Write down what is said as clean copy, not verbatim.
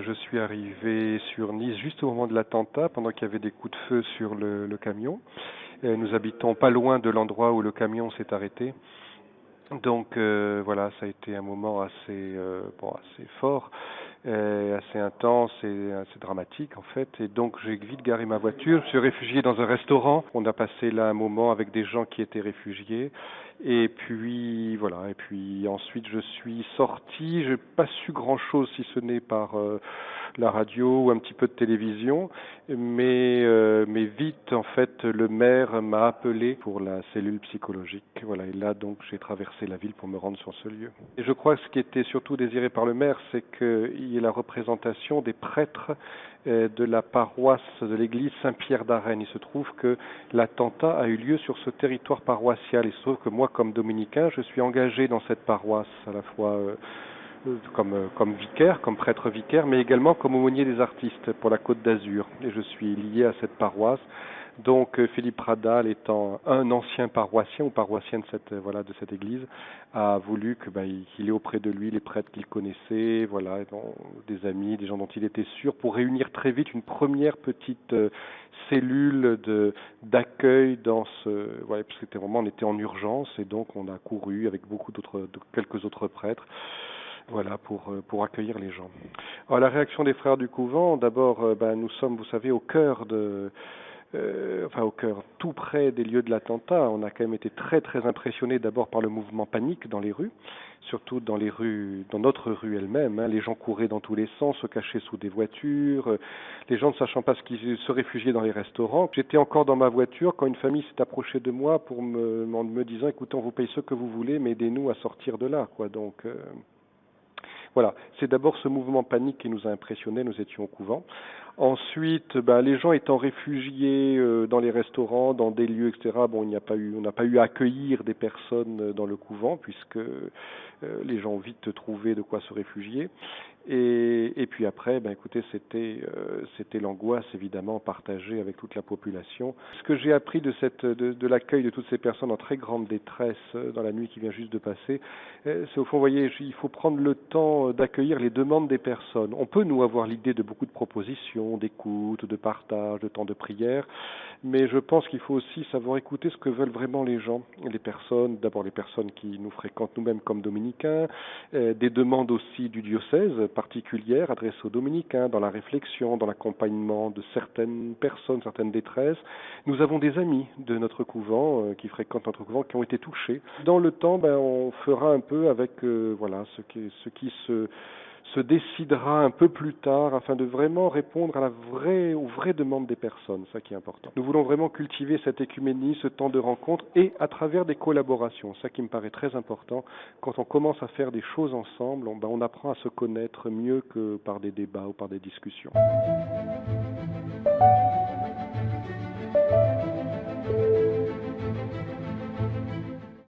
Je suis arrivé sur Nice juste au moment de l'attentat, pendant qu'il y avait des coups de feu sur le camion. Nous habitons pas loin de l'endroit où le camion s'est arrêté. Donc voilà, ça a été un moment assez fort, assez intense et assez dramatique en fait. Et donc j'ai vite garé ma voiture, je suis réfugié dans un restaurant. On a passé là un moment avec des gens qui étaient réfugiés. Et puis voilà, et puis ensuite je suis sorti. J'ai pas su grand-chose si ce n'est par la radio ou un petit peu de télévision, mais vite en fait le maire m'a appelé pour la cellule psychologique. Voilà, et là donc j'ai traversé la ville pour me rendre sur ce lieu. Et je crois que ce qui était surtout désiré par le maire, c'est qu'il y ait la représentation des prêtres de la paroisse de l'église Saint-Pierre d'Arène. Il se trouve que l'attentat a eu lieu sur ce territoire paroissial. Il se trouve que moi, comme dominicain, je suis engagé dans cette paroisse à la fois comme vicaire, comme prêtre vicaire, mais également comme aumônier des artistes pour la Côte d'Azur. Et je suis lié à cette paroisse. Donc Philippe Radal, étant un ancien paroissien ou paroissien de cette église, a voulu qu'il ait auprès de lui les prêtres qu'il connaissait, voilà, des amis, des gens dont il était sûr, pour réunir très vite une première petite cellule d'accueil dans parce que on était en urgence et donc on a couru avec quelques autres prêtres. Voilà, pour accueillir les gens. Alors, la réaction des frères du couvent, d'abord, nous sommes, vous savez, au cœur tout près des lieux de l'attentat. On a quand même été très très impressionnés d'abord par le mouvement panique dans les rues, surtout dans notre rue elle-même. Les gens couraient dans tous les sens, se cachaient sous des voitures, les gens ne sachant pas ce qu'ils se réfugiaient dans les restaurants. J'étais encore dans ma voiture quand une famille s'est approchée de moi en me disant, écoutez, on vous paye ce que vous voulez, mais aidez-nous à sortir de là, quoi. Donc voilà, c'est d'abord ce mouvement panique qui nous a impressionnés, nous étions au couvent. Ensuite, les gens étant réfugiés dans les restaurants, dans des lieux, etc., on n'a pas eu à accueillir des personnes dans le couvent, puisque les gens ont vite trouvé de quoi se réfugier. Et puis après, écoutez, c'était l'angoisse évidemment partagée avec toute la population. Ce que j'ai appris de l'accueil de toutes ces personnes en très grande détresse dans la nuit qui vient juste de passer, c'est au fond, vous voyez, il faut prendre le temps d'accueillir les demandes des personnes. On peut nous avoir l'idée de beaucoup de propositions, d'écoute, de partage, de temps de prière, mais je pense qu'il faut aussi savoir écouter ce que veulent vraiment les gens, les personnes, d'abord les personnes qui nous fréquentent nous-mêmes comme dominicains, des demandes aussi du diocèse particulières adressées aux dominicains dans la réflexion, dans l'accompagnement de certaines personnes, certaines détresses. Nous avons des amis de notre couvent qui fréquentent notre couvent qui ont été touchés. Dans le temps, on fera un peu avec ce qui se décidera un peu plus tard afin de vraiment répondre aux vraies demandes des personnes, ça qui est important. Nous voulons vraiment cultiver cette écuménie, ce temps de rencontre et à travers des collaborations, ça qui me paraît très important. Quand on commence à faire des choses ensemble, on apprend à se connaître mieux que par des débats ou par des discussions.